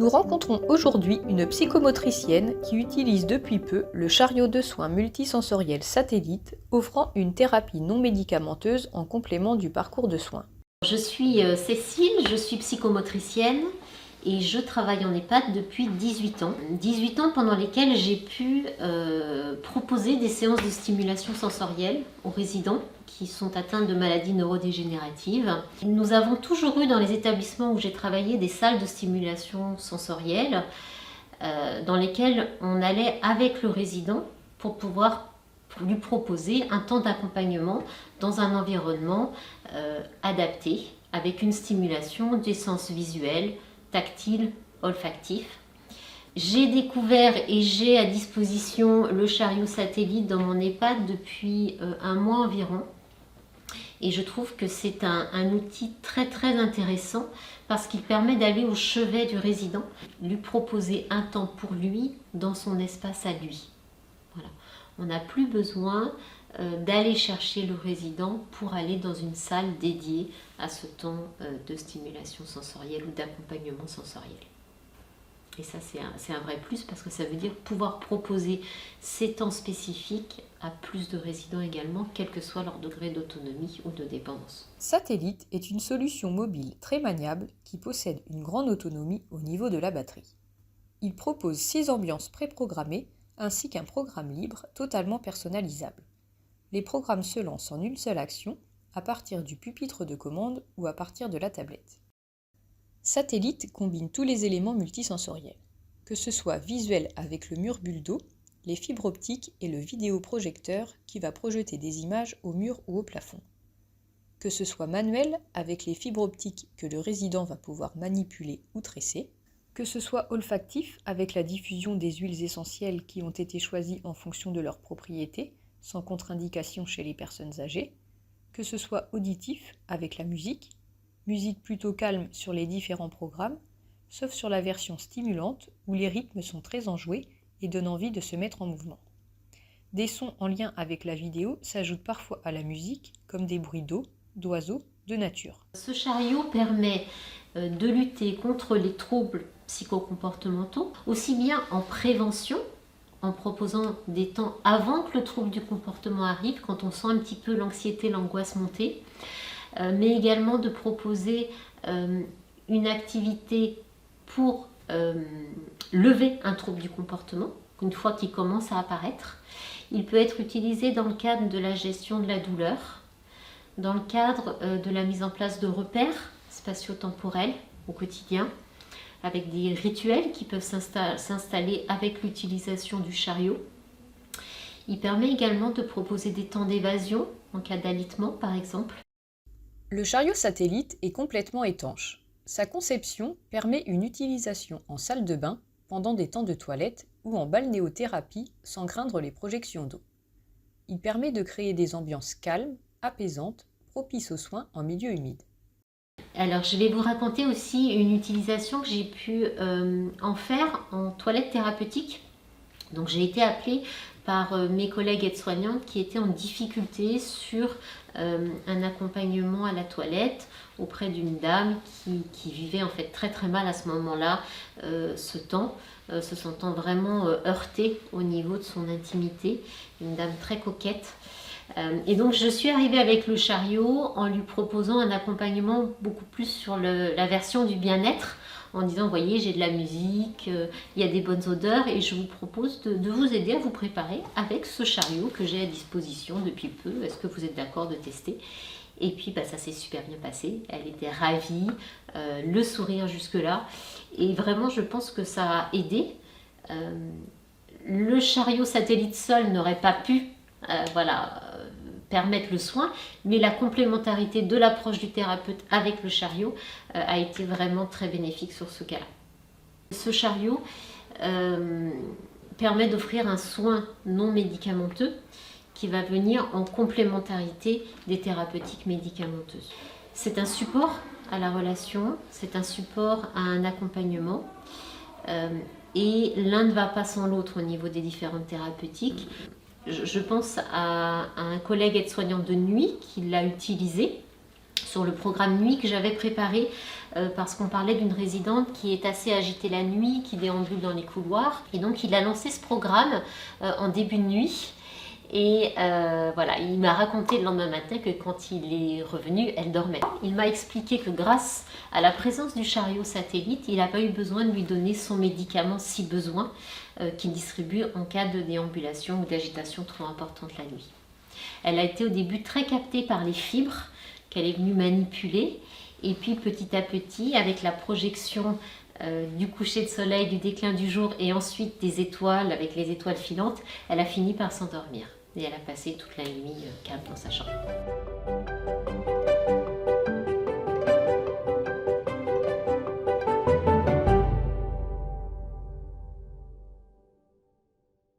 Nous rencontrons aujourd'hui une psychomotricienne qui utilise depuis peu le chariot de soins multisensoriel satellite, offrant une thérapie non médicamenteuse en complément du parcours de soins. Je suis Cécile, je suis psychomotricienne et je travaille en EHPAD depuis 18 ans. 18 ans pendant lesquels j'ai pu proposer des séances de stimulation sensorielle aux résidents qui sont atteints de maladies neurodégénératives. Nous avons toujours eu dans les établissements où j'ai travaillé des salles de stimulation sensorielle dans lesquelles on allait avec le résident pour pouvoir lui proposer un temps d'accompagnement dans un environnement adapté avec une stimulation des sens visuels, tactiles, olfactifs. J'ai découvert et j'ai à disposition le chariot satellite dans mon EHPAD depuis un mois environ. Et je trouve que c'est un outil très intéressant parce qu'il permet d'aller au chevet du résident, lui proposer un temps pour lui dans son espace à lui. Voilà. On n'a plus besoin d'aller chercher le résident pour aller dans une salle dédiée à ce temps de stimulation sensorielle ou d'accompagnement sensoriel. Et ça, c'est un vrai plus parce que ça veut dire pouvoir proposer ces temps spécifiques à plus de résidents également, quel que soit leur degré d'autonomie ou de dépendance. Satellite est une solution mobile très maniable qui possède une grande autonomie au niveau de la batterie. Il propose 6 ambiances préprogrammées ainsi qu'un programme libre totalement personnalisable. Les programmes se lancent en une seule action, à partir du pupitre de commande ou à partir de la tablette. Satellite combine tous les éléments multisensoriels, que ce soit visuel avec le mur Buldo, les fibres optiques et le vidéoprojecteur qui va projeter des images au mur ou au plafond. Que ce soit manuel avec les fibres optiques que le résident va pouvoir manipuler ou tresser, que ce soit olfactif avec la diffusion des huiles essentielles qui ont été choisies en fonction de leurs propriétés, sans contre-indication chez les personnes âgées, que ce soit auditif avec la musique plutôt calme sur les différents programmes, sauf sur la version stimulante où les rythmes sont très enjoués et donnent envie de se mettre en mouvement. Des sons en lien avec la vidéo s'ajoutent parfois à la musique, comme des bruits d'eau, d'oiseaux, de nature. Ce chariot permet de lutter contre les troubles psychocomportementaux, aussi bien en prévention, en proposant des temps avant que le trouble du comportement arrive, quand on sent un petit peu l'anxiété, l'angoisse monter, mais également de proposer une activité pour lever un trouble du comportement, une fois qu'il commence à apparaître. Il peut être utilisé dans le cadre de la gestion de la douleur, dans le cadre de la mise en place de repères spatio-temporels au quotidien, avec des rituels qui peuvent s'installer avec l'utilisation du chariot. Il permet également de proposer des temps d'évasion en cas d'alitement par exemple. Le chariot satellite est complètement étanche. Sa conception permet une utilisation en salle de bain, pendant des temps de toilette ou en balnéothérapie sans craindre les projections d'eau. Il permet de créer des ambiances calmes, apaisantes, propices aux soins en milieu humide. Alors je vais vous raconter aussi une utilisation que j'ai pu en faire en toilette thérapeutique. Donc j'ai été appelée par mes collègues aides-soignantes qui étaient en difficulté sur un accompagnement à la toilette auprès d'une dame qui vivait en fait très mal à ce moment-là ce temps, se sentant vraiment heurtée au niveau de son intimité, une dame très coquette. Et donc je suis arrivée avec le chariot en lui proposant un accompagnement beaucoup plus sur la version du bien-être, en disant, voyez, j'ai de la musique, il y a des bonnes odeurs et je vous propose de vous aider à vous préparer avec ce chariot que j'ai à disposition depuis peu. Est-ce que vous êtes d'accord de tester? Et puis ça s'est super bien passé, elle était ravie, le sourire jusque-là. Et vraiment, je pense que ça a aidé. Le chariot satellite seul n'aurait pas pu permettre le soin, mais la complémentarité de l'approche du thérapeute avec le chariot a été vraiment très bénéfique sur ce cas-là. Ce chariot permet d'offrir un soin non médicamenteux qui va venir en complémentarité des thérapeutiques médicamenteuses. C'est un support à la relation, c'est un support à un accompagnement et l'un ne va pas sans l'autre au niveau des différentes thérapeutiques. Je pense à un collègue aide-soignant de nuit qui l'a utilisé sur le programme nuit que j'avais préparé parce qu'on parlait d'une résidente qui est assez agitée la nuit, qui déambule dans les couloirs. Et donc il a lancé ce programme en début de nuit. Et voilà, il m'a raconté le lendemain matin que quand il est revenu, elle dormait. Il m'a expliqué que grâce à la présence du chariot satellite, il n'a pas eu besoin de lui donner son médicament si besoin, qu'il distribue en cas de déambulation ou d'agitation trop importante la nuit. Elle a été au début très captée par les fibres qu'elle est venue manipuler. Et puis petit à petit, avec la projection du coucher de soleil, du déclin du jour et ensuite des étoiles, avec les étoiles filantes, elle a fini par s'endormir. Et elle a passé toute la nuit calme dans sa chambre.